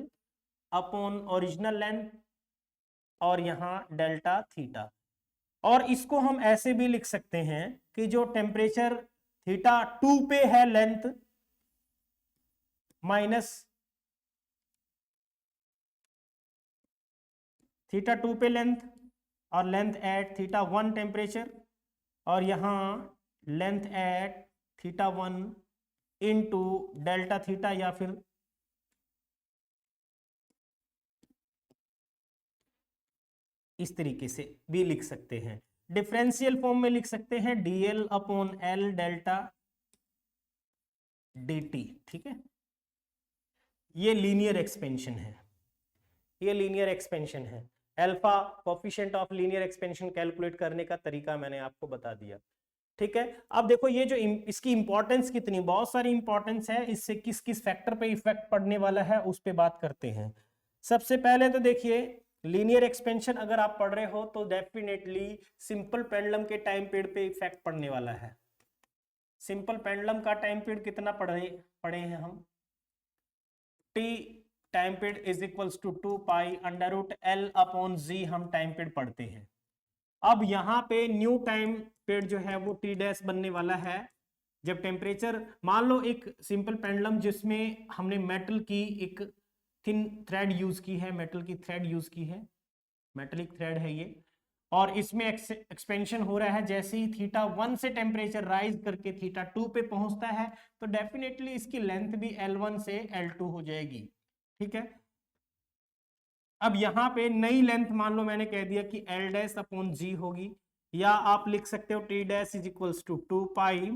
Speaker 1: upon original length और यहां डेल्टा थीटा। और इसको हम ऐसे भी लिख सकते हैं कि जो टेम्परेचर θ2 पे है लेंथ माइनस θ2 पे लेंथ और लेंथ एट θ1 टेम्परेचर, और यहां length at θ1 into delta theta, या फिर इस तरीके से भी लिख सकते हैं, डिफरेंशियल फॉर्म में लिख सकते हैं dl upon L delta dt, ठीक है। ये लीनियर एक्सपेंशन है, ये लीनियर एक्सपेंशन है। Alpha coefficient of linear expansion calculate करने का तरीका मैंने आपको बता दिया, ठीक है। अब देखो ये जो इसकी इंपॉर्टेंस कितनी, बहुत सारी इंपॉर्टेंस है, इससे किस किस फैक्टर पे इफेक्ट पड़ने वाला है उस पे बात करते हैं। सबसे पहले तो देखिए लीनियर एक्सपेंशन अगर आप पढ़ रहे हो तो डेफिनेटली सिंपल पेंडुलम के टाइम पीरियड पे इफेक्ट पड़ने वाला है। सिंपल पेंडुलम का टाइम पीरियड कितना पढ़े हैं हम, t time period is equals to 2 pi under root L upon Z हम टाइम पीरियड पढ़ते हैं। अब यहाँ पे न्यू टाइम पीरियड जो है वो t डैश बनने वाला है जब टेम्परेचर, मान लो एक सिंपल पेंडुलम जिसमें हमने मेटल की एक थिन थ्रेड यूज की है, मेटल की थ्रेड यूज की है, मेटलिक थ्रेड है ये, और इसमें एक्सपेंशन हो रहा है। जैसे ही θ1 से टेम्परेचर राइज करके θ2 पे पहुंचता है तो डेफिनेटली इसकी लेंथ भी L1 से L2 हो जाएगी, ठीक है। अब यहाँ पे नई लेंथ मान लो मैंने कह दिया कि L डैश अपॉन G होगी, या आप लिख सकते हो T dash is equals to 2 pi,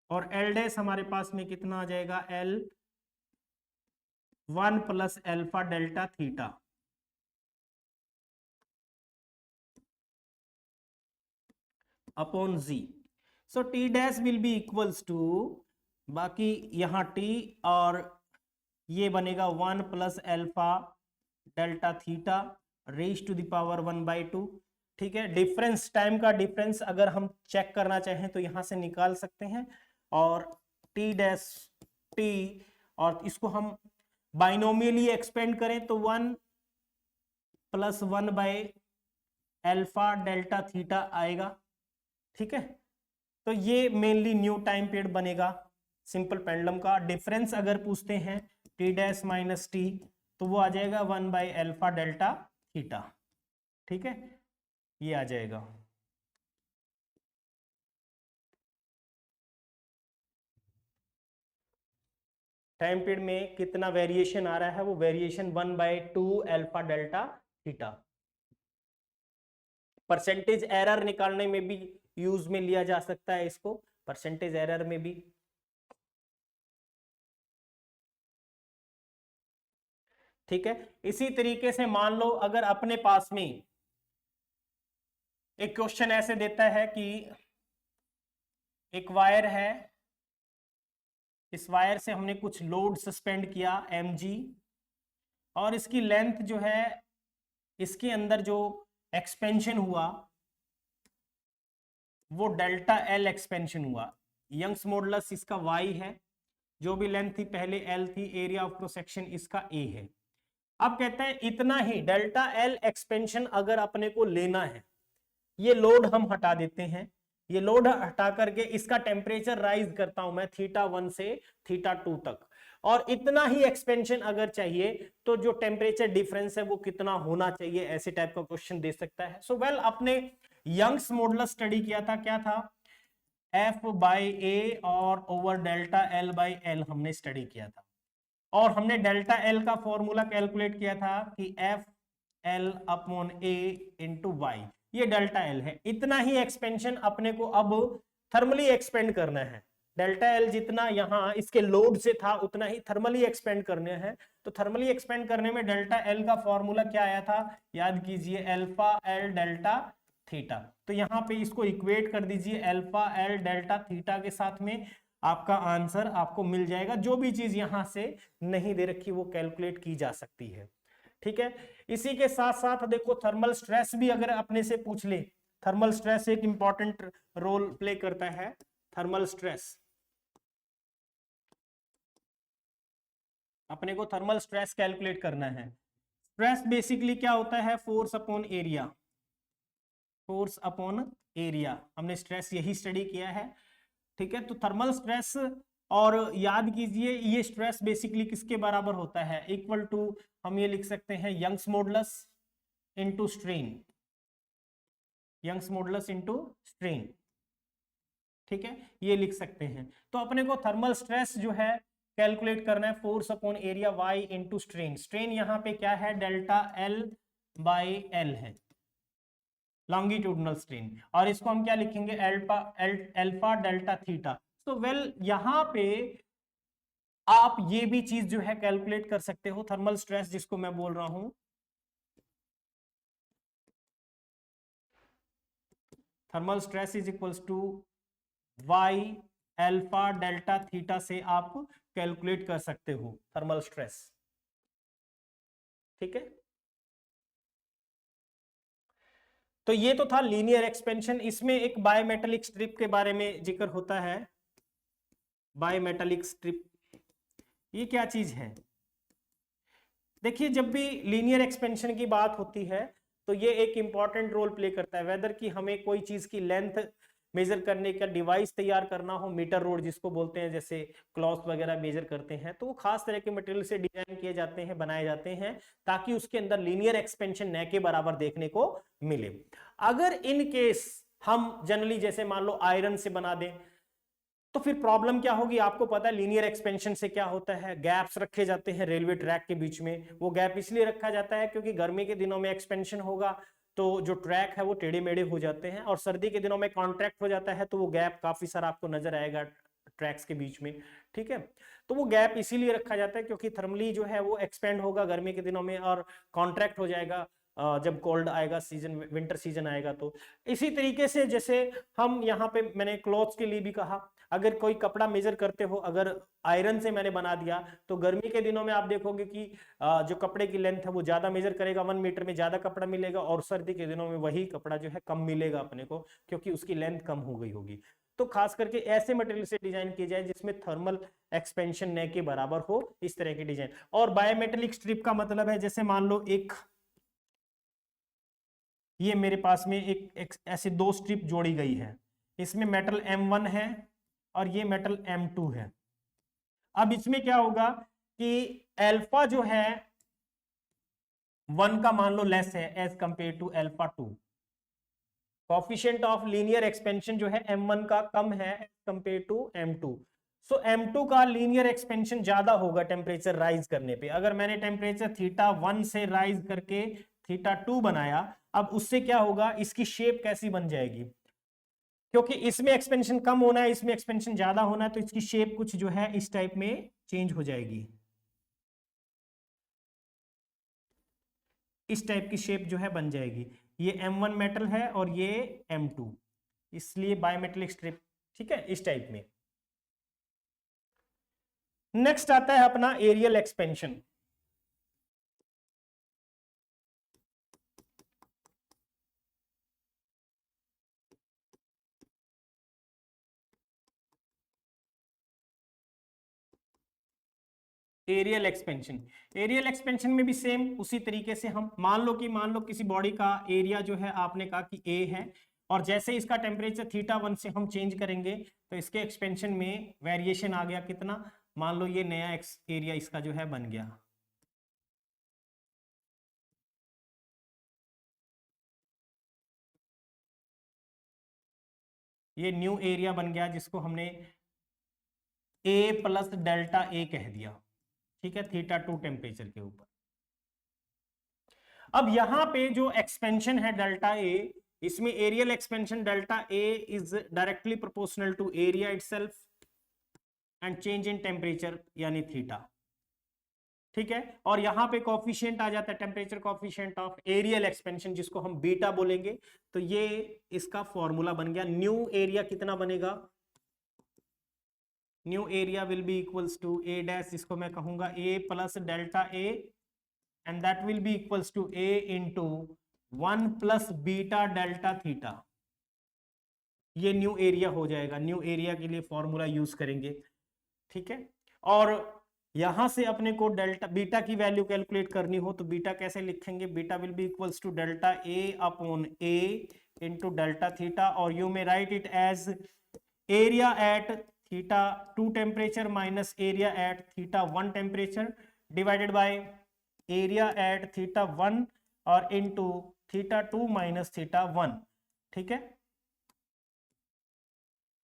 Speaker 1: और L डैश हमारे पास में कितना आ जाएगा, L 1 plus alpha delta theta. Upon Z। So T dash will be equals to, बाकी यहाँ T और ये बनेगा 1 plus alpha delta theta raise to the power 1/2, ठीक है, डिफरेंस, टाइम का डिफरेंस अगर हम चेक करना चाहें तो यहां से निकाल सकते हैं, और टी डैश टी, और इसको हम बाइनोमियली एक्सपेंड करें तो 1 + 1/अल्फा डेल्टा थीटा आएगा। ठीक है, तो ये मेनली न्यू टाइम पीरियड बनेगा सिंपल पेंडुलम का। डिफरेंस अगर पूछते हैं टी डैश माइनस टी, तो वो आ जाएगा 1/अल्फा डेल्टा थीटा। ठीक है, ये आ जाएगा। टाइम पीरियड में कितना वेरिएशन आ रहा है, वो variation 1/2 alpha delta theta. Percentage error निकालने में भी यूज में लिया जा सकता है इसको, परसेंटेज एरर में भी। ठीक है, इसी तरीके से मान लो अगर अपने पास में एक क्वेश्चन ऐसे देता है कि एक वायर है, इस वायर से हमने कुछ लोड सस्पेंड किया mg, और इसकी लेंथ जो है, इसके अंदर जो एक्सपेंशन हुआ वो डेल्टा एल एक्सपेंशन हुआ। यंग्स मॉडुलस इसका y है, जो भी लेंथ थी पहले l थी, एरिया ऑफ क्रॉस सेक्शन इसका a है। अब कहते हैं इतना ही डेल्टा एल एक्सपेंशन अगर अपने को लेना है, ये लोड हम हटा देते हैं, ये लोड हटा करके इसका टेम्परेचर राइज करता हूं मैं θ1 से θ2 तक, और इतना ही एक्सपेंशन अगर चाहिए तो जो टेम्परेचर डिफरेंस है वो कितना होना चाहिए, ऐसे टाइप का क्वेश्चन दे सकता है। सो वेल, अपने यंग्स मॉडुलस स्टडी किया था, क्या था, F/A और ओवर डेल्टा L/L हमने स्टडी किया था, और हमने डेल्टा L का फॉर्मूला कैलकुलेट किया था कि FL/A × Y, ये डेल्टा L है। इतना ही एक्सपेंशन अपने को अब थर्मली एक्सपेंड करना है, डेल्टा L जितना यहाँ इसके लोड से था उतना ही थर्मली एक्सपेंड करने हैं। तो थर्मली एक्सपेंड करने में डेल्टा L का फॉर्मूला क्या आया था, याद कीजिए, अल्फा L डेल्टा थीटा। तो यहाँ पे इसको इक्वेट कर दीजिए अल्फा L डेल्टा थीटा के साथ में, आपका आंसर आपको मिल जाएगा। जो भी चीज यहां से नहीं दे रखी वो कैलकुलेट की जा सकती है। ठीक है, इसी के साथ साथ देखो थर्मल स्ट्रेस भी अगर अपने से पूछ ले, थर्मल स्ट्रेस एक इंपॉर्टेंट रोल प्ले करता है। थर्मल स्ट्रेस, अपने को थर्मल स्ट्रेस कैलकुलेट करना है। स्ट्रेस बेसिकली क्या होता है, force upon area, force upon area, हमने स्ट्रेस यही स्टडी किया है। ठीक है, तो थर्मल स्ट्रेस, और याद कीजिए ये स्ट्रेस बेसिकली किसके बराबर होता है, इक्वल टू, हम ये लिख सकते हैं Young's modulus into strain, Young's modulus into strain. ठीक है, ये लिख सकते हैं। तो अपने को थर्मल स्ट्रेस जो है कैलकुलेट करना है, force upon area y into strain. Strain यहाँ पे क्या है, डेल्टा L/L है, लॉन्गिट्यूडनल स्ट्रेन, और इसको हम क्या लिखेंगे, अल्फा डेल्टा थीटा। तो वेल, यहां पे आप ये भी चीज जो है कैलकुलेट कर सकते हो, थर्मल स्ट्रेस जिसको मैं बोल रहा हूं, thermal stress is equals to y alpha delta theta से आप कैलकुलेट कर सकते हो थर्मल स्ट्रेस। ठीक है, तो ये तो था लीनियर एक्सपेंशन। इसमें एक बायोमेटालिक स्ट्रिप के बारे में जिक्र होता है। बायोमेटालिक स्ट्रिप, ये क्या चीज है, देखिए जब भी लीनियर एक्सपेंशन की बात होती है तो ये एक इंपॉर्टेंट रोल प्ले करता है, वेदर कि हमें कोई चीज की लेंथ मेजर करने का डिवाइस तैयार करना हो, मीटर रोड जिसको बोलते हैं, जैसे क्लॉथ वगैरह मेजर करते हैं, तो वो खास तरह के मटेरियल से डिजाइन किए जाते हैं, बनाए जाते हैं, ताकि उसके अंदर लीनियर एक्सपेंशन न के बराबर देखने को मिले। अगर इन केस हम जनरली जैसे मान लो आयरन से बना दें, तो फिर प्रॉब्लम क्या होगी, आपको पता है लीनियर एक्सपेंशन से क्या होता है, गैप्स रखे जाते हैं रेलवे ट्रैक के बीच में। वो गैप इसलिए रखा जाता है क्योंकि गर्मी के दिनों में एक्सपेंशन होगा तो जो ट्रैक है वो टेढ़े मेढ़े हो जाते हैं, और सर्दी के दिनों में कॉन्ट्रैक्ट हो जाता है तो वो गैप काफी सारा आपको नजर आएगा ट्रैक्स के बीच में। ठीक है, तो वो गैप इसीलिए रखा जाता है क्योंकि थर्मली जो है वो एक्सपेंड होगा गर्मी के दिनों में और कॉन्ट्रैक्ट हो जाएगा, जब कोल्ड आएगा, सीजन विंटर सीजन आएगा तो। इसी तरीके से जैसे हम यहाँ पे मैंने क्लॉथ्स के लिए भी कहा, अगर कोई कपड़ा मेजर करते हो, अगर आयरन से मैंने बना दिया तो गर्मी के दिनों में आप देखोगे कि जो कपड़े की लेंथ है वो ज्यादा मेजर करेगा, 1 मीटर में ज्यादा कपड़ा मिलेगा, और सर्दी के दिनों में वही कपड़ा जो है कम मिलेगा अपने को, क्योंकि उसकी लेंथ कम हो गई होगी। तो खास करके ऐसे मटेरियल से डिजाइन किया जाए जिसमें थर्मल एक्सपेंशन न के बराबर हो, इस तरह की डिजाइन। और बायोमेटेलिक स्ट्रिप का मतलब है, जैसे मान लो ये मेरे पास में एक ऐसे 2 स्ट्रिप जोड़ी गई है, इसमें मेटल M1 है और ये मेटल M2 है। अब इसमें क्या होगा कि अल्फा जो है 1 का मान लो लेस है as compare to alpha 2, coefficient of linear expansion जो है M1 का कम है as compare to M2। So M2 का लीनियर एक्सपेंशन ज्यादा होगा टेम्परेचर राइज करने पे। अगर मैंने टेम्परेचर θ1 से राइज करके θ2 बनाया, अब उससे क्या होगा, इसकी शेप कैसी बन जाएगी, क्योंकि इसमें एक्सपेंशन कम होना है, इसमें एक्सपेंशन ज्यादा होना है, तो इसकी शेप कुछ जो है इस टाइप में चेंज हो जाएगी, इस टाइप की शेप जो है बन जाएगी। ये M1 मेटल है और ये M2, इसलिए बायोमेटेलिक स्ट्रिप, ठीक है, इस टाइप में। नेक्स्ट आता है अपना areal expansion. Areal expansion, areal expansion में भी सेम उसी तरीके से हम मान लो किसी बॉडी का एरिया जो है आपने कहा कि A है, और जैसे इसका टेम्परेचर θ1 से हम चेंज करेंगे तो इसके एक्सपेंशन में वेरिएशन आ गया कितना, मान लो ये नया एरिया इसका जो है बन गया, ये न्यू एरिया बन गया जिसको हमने A प्लस डेल्टा A कह दिया, ठीक है, θ2 टेम्परेचर के ऊपर। अब यहां पे जो एक्सपेंशन है डेल्टा ए, इसमें areal expansion delta A is directly proportional to area itself and change in temperature यानी थीटा, ठीक है। और यहां पे कॉफिशिएंट आ जाता है temperature coefficient of areal expansion, जिसको हम बीटा बोलेंगे। तो ये इसका फॉर्मूला बन गया। न्यू एरिया कितना बनेगा, new area will be equals to A dash, इसको मैं कहूंगा A plus delta A, and that will be equals to a into 1 plus beta delta theta। ये न्यू एरिया हो जाएगा, न्यू एरिया के लिए फॉर्मूला यूज करेंगे, ठीक है। और यहां से अपने को डेल्टा बीटा की वैल्यू कैलकुलेट करनी हो तो बीटा कैसे लिखेंगे, beta will be equals to delta A upon A into delta theta, और you may write it as area at θ2 temperature minus area at θ1 temperature divided by area at θ1 और into θ2 minus θ1, ठीक है।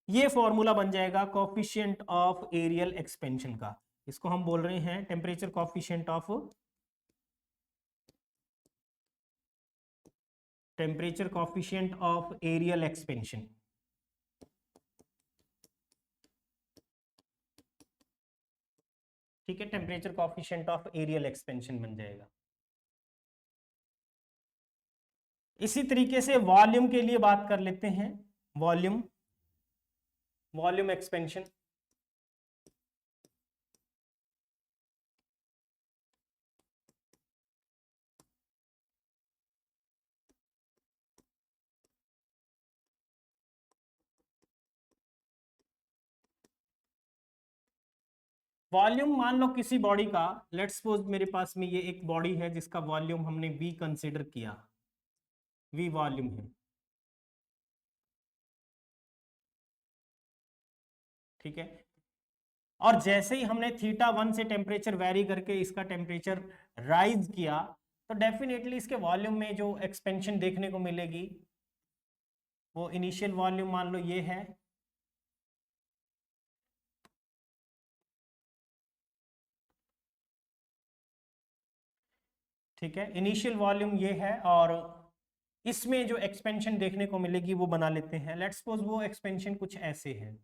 Speaker 1: ये formula बन जाएगा coefficient of areal expansion का, इसको हम बोल रहे हैं temperature coefficient of areal expansion, ठीक है, temperature coefficient of areal expansion बन जाएगा। इसी तरीके से वॉल्यूम के लिए बात कर लेते हैं, वॉल्यूम एक्सपेंशन। वॉल्यूम मान लो किसी बॉडी का, लेट्स सपोज मेरे पास में ये एक बॉडी है जिसका वॉल्यूम हमने V कंसीडर किया, V वॉल्यूम है, ठीक है। और जैसे ही हमने θ1 से टेम्परेचर वेरी करके इसका टेम्परेचर राइज किया, तो डेफिनेटली इसके वॉल्यूम में जो एक्सपेंशन देखने को मिलेगी वो इनिशियल वॉल्यूम मान लो ये है, ठीक है, इनिशियल वॉल्यूम ये है, और इसमें जो एक्सपेंशन देखने को मिलेगी वो बना लेते हैं। लेट्स सपोज वो एक्सपेंशन कुछ ऐसे है,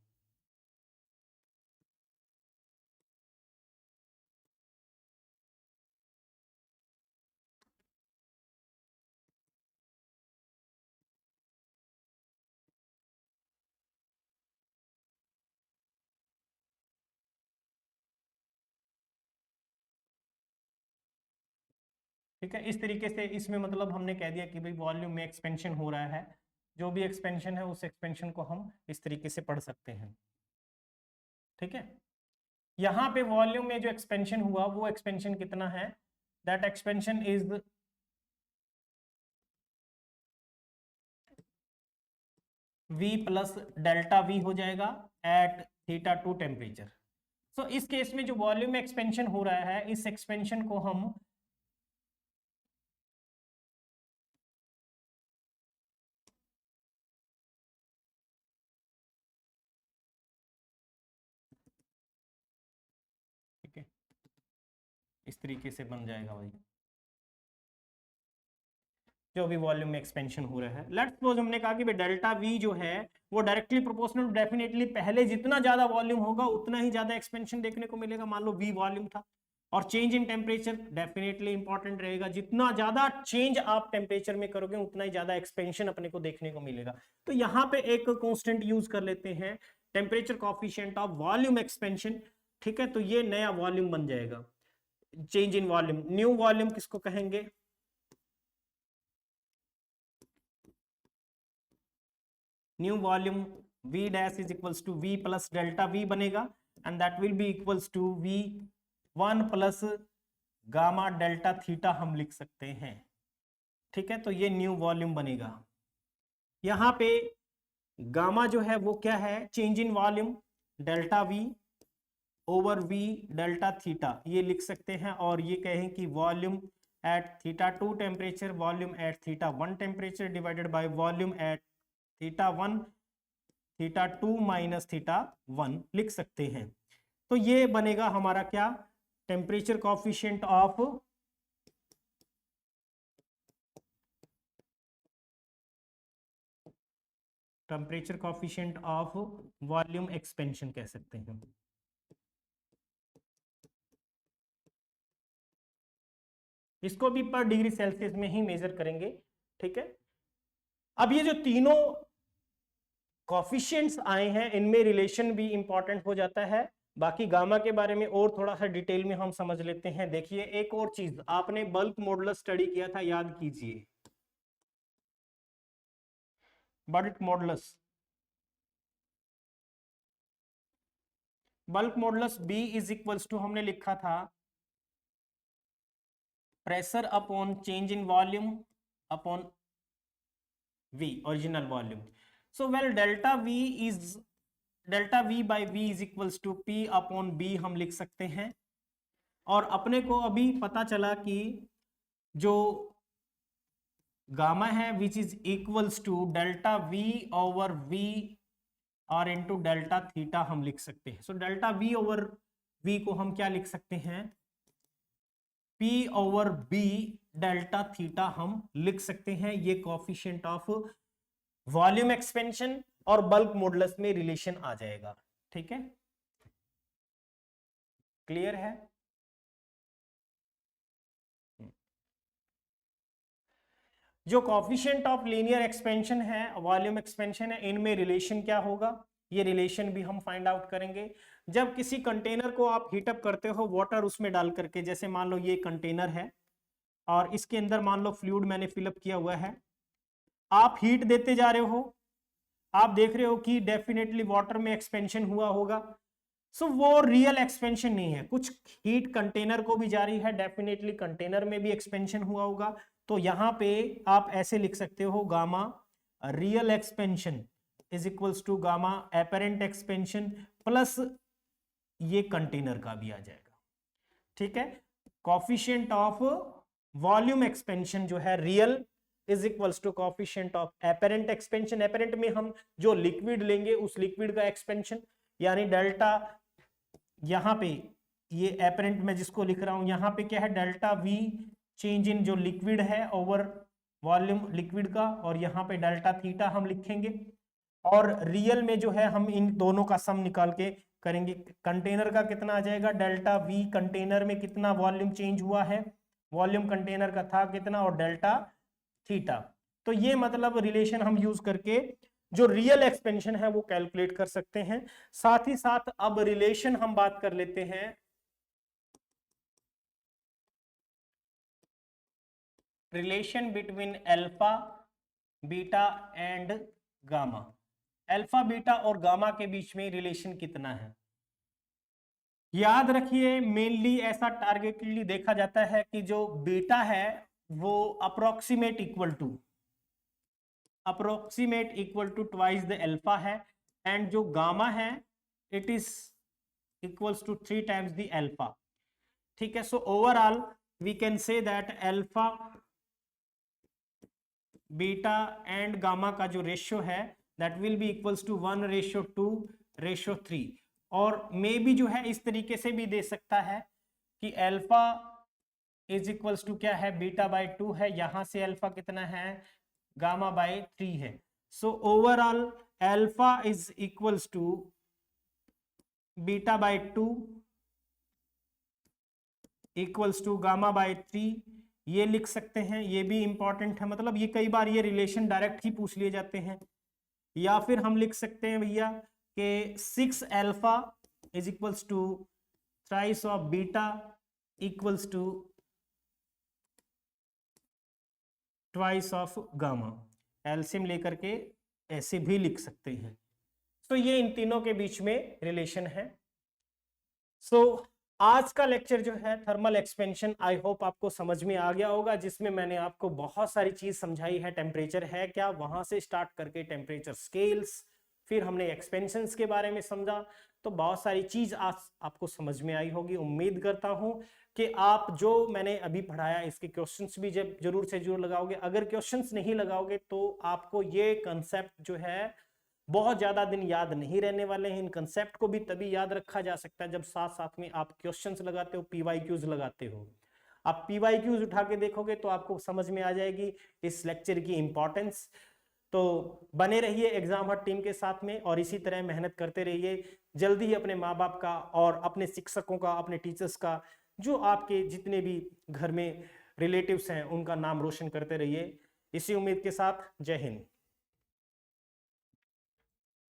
Speaker 1: ठीक है, इस तरीके से इसमें मतलब हमने कह दिया कि भाई वॉल्यूम में एक्सपेंशन हो रहा है, जो भी एक्सपेंशन है उस एक्सपेंशन को हम इस तरीके से पढ़ सकते हैं। ठीक है, यहाँ पे वॉल्यूम में जो एक्सपेंशन हुआ वो एक्सपेंशन कितना है, that expansion is V plus delta V हो जाएगा एट θ2 टेम्परेचर। सो इस केस में जो वॉल्यूम में एक्सपेंशन हो रहा है, इस एक्सपेंशन को हम ठीक है इस तरीके से बन जाएगा भाई, जो भी वॉल्यूम में एक्सपेंशन हो रहा है। लेट्स सपोज हमने कहा कि भाई डेल्टा V जो है वो डायरेक्टली प्रोपोर्शनल, डेफिनेटली पहले जितना ज्यादा वॉल्यूम होगा उतना ही ज्यादा एक्सपेंशन देखने को मिलेगा। मान लो V वॉल्यूम था और change in temperature definitely important रहेगा, जितना ज्यादा चेंज आप टेम्परेचर में करोगे उतना ही ज्यादा एक्सपेंशन अपने को देखने को मिलेगा। तो यहाँ पे एक कांस्टेंट यूज कर लेते हैं, temperature coefficient of volume expansion. ठीक है, तो ये नया वॉल्यूम बन जाएगा, change in volume. New volume किसको कहेंगे, new volume V dash is equals to V plus delta V बनेगा, and that will be equals to V1 plus gamma delta theta हम लिख सकते हैं। ठीक है, तो ये न्यू वॉल्यूम बनेगा। यहाँ पे गामा जो है वो क्या है, change in volume delta V over V delta theta ये लिख सकते हैं, और ये कहें कि volume at θ2 temperature, volume at θ1 temperature divided by volume at θ1 θ2 minus θ1 लिख सकते हैं। तो ये बनेगा हमारा क्या, temperature coefficient of volume expansion कह सकते हैं। इसको भी पर डिग्री सेल्सियस में ही मेजर करेंगे। ठीक है, अब ये जो तीनों कॉफिशिएंट्स आए हैं इनमें रिलेशन भी इंपॉर्टेंट हो जाता है। बाकी गामा के बारे में और थोड़ा सा डिटेल में हम समझ लेते हैं। देखिए, एक और चीज आपने बल्क मॉडुलस स्टडी किया था, याद कीजिए, bulk modulus, bulk modulus B is equals to हमने लिखा था pressure upon change in volume upon V original volume. So well delta V by V is equals to P upon B हम लिख सकते हैं। और अपने को अभी पता चला कि जो गामा है which is equals to delta V over V और इनटू डेल्टा थीटा हम लिख सकते हैं। So delta V over V को हम क्या लिख सकते हैं, P over B delta theta हम लिख सकते हैं। ये कोफिशिएंट ऑफ वॉल्यूम एक्सपेंशन और बल्क मॉडुलस में रिलेशन आ जाएगा। ठीक है, क्लियर है। जो कोफिशिएंट ऑफ लीनियर एक्सपेंशन है, वॉल्यूम एक्सपेंशन है, इनमें रिलेशन क्या होगा, ये रिलेशन भी हम फाइंड आउट करेंगे। जब किसी कंटेनर को आप हीटअप करते हो वाटर उसमें डाल करके, जैसे मान लो ये कंटेनर है और इसके अंदर मान लो फ्लूइड मैंने फिलअप किया हुआ है, आप हीट देते जा रहे हो, आप देख रहे हो कि डेफिनेटली वाटर में एक्सपेंशन हुआ होगा। सो वो रियल एक्सपेंशन नहीं है, कुछ हीट कंटेनर को भी जा रही है, डेफिनेटली कंटेनर में भी एक्सपेंशन हुआ होगा। तो यहां पे आप ऐसे लिख सकते हो, gamma real expansion is equals to gamma apparent expansion plus ये कंटेनर का भी आ जाएगा। ठीक है, कोफिशिएंट ऑफ वॉल्यूम एक्सपेंशन जो है real is equals to coefficient of apparent expansion. Apparent में हम जो लिक्विड लेंगे उस लिक्विड का एक्सपेंशन, यानी डेल्टा, यहां पे ये एपरेंट में जिसको लिख रहा हूं यहां पे क्या है, डेल्टा V चेंज इन जो लिक्विड है ओवर वॉल्यूम लिक्विड का, और यहाँ पे डेल्टा थीटा हम लिखेंगे। और रियल में जो है हम इन दोनों का सम निकाल के करेंगे। कंटेनर का कितना आ जाएगा, डेल्टा V कंटेनर में कितना वॉल्यूम चेंज हुआ है, वॉल्यूम कंटेनर का था कितना, और डेल्टा थीटा। तो ये मतलब रिलेशन हम यूज करके जो रियल एक्सपेंशन है वो कैलकुलेट कर सकते हैं। साथ ही साथ अब रिलेशन हम बात कर लेते हैं relation between alpha beta and gamma. Alpha beta और गामा के बीच में रिलेशन कितना है? याद रखिए, मेनली ऐसा टारगेटली देखा जाता है कि जो बीटा है वो approximate equal to twice the alpha है, एंड जो गामा है it is equals to 3 times the alpha. ठीक है, so overall we can say that alpha beta and gamma का जो रेशियो है that will be equals to 1:2:3, और may be जो है इस तरीके से भी दे सकता है कि अल्फा इज इक्वल्स टू क्या है, बीटा बाय 2 है, यहां से अल्फा कितना है, गामा बाय 3 है। So overall alpha is equals to beta by 2 equals to gamma by 3, ये लिख सकते हैं। ये भी इंपॉर्टेंट है, मतलब ये कई बार ये रिलेशन डायरेक्ट ही पूछ लिए जाते हैं। या फिर हम लिख सकते हैं भैया कि 6 alpha is equals to thrice of beta equals to twice of gamma. LCM लेकर के ऐसे भी लिख सकते हैं। तो ये इन तीनों के बीच में रिलेशन है। सो आज का लेक्चर जो है थर्मल एक्सपेंशन, आई होप आपको समझ में आ गया होगा, जिसमें मैंने आपको बहुत सारी चीज समझाई है। टेम्परेचर है क्या, वहां से स्टार्ट करके टेम्परेचर स्केल्स, फिर हमने एक्सपेंशंस के बारे में समझा। तो बहुत सारी चीज आज आपको समझ में आई होगी। उम्मीद करता हूं कि आप जो मैंने अभी पढ़ाया इसके क्वेश्चंस भी जरूर से जरूर लगाओगे। अगर क्वेश्चंस नहीं लगाओगे तो आपको ये कंसेप्ट जो है बहुत ज्यादा दिन याद नहीं रहने वाले हैं। इन कंसेप्ट को भी तभी याद रखा जा सकता है जब साथ साथ में आप क्वेश्चंस लगाते हो, पीवाईक्यूज लगाते हो। आप पीवाईक्यूज उठा के देखोगे तो आपको समझ में आ जाएगी इस लेक्चर की इंपॉर्टेंस। तो बने रहिए एग्जाम हट टीम के साथ में, और इसी तरह मेहनत करते रहिए। जल्दी ही अपने माँ बाप का और अपने शिक्षकों का, अपने टीचर्स का, जो आपके जितने भी घर में रिलेटिव्स हैं उनका नाम रोशन करते रहिए। इसी उम्मीद के साथ जय हिंद।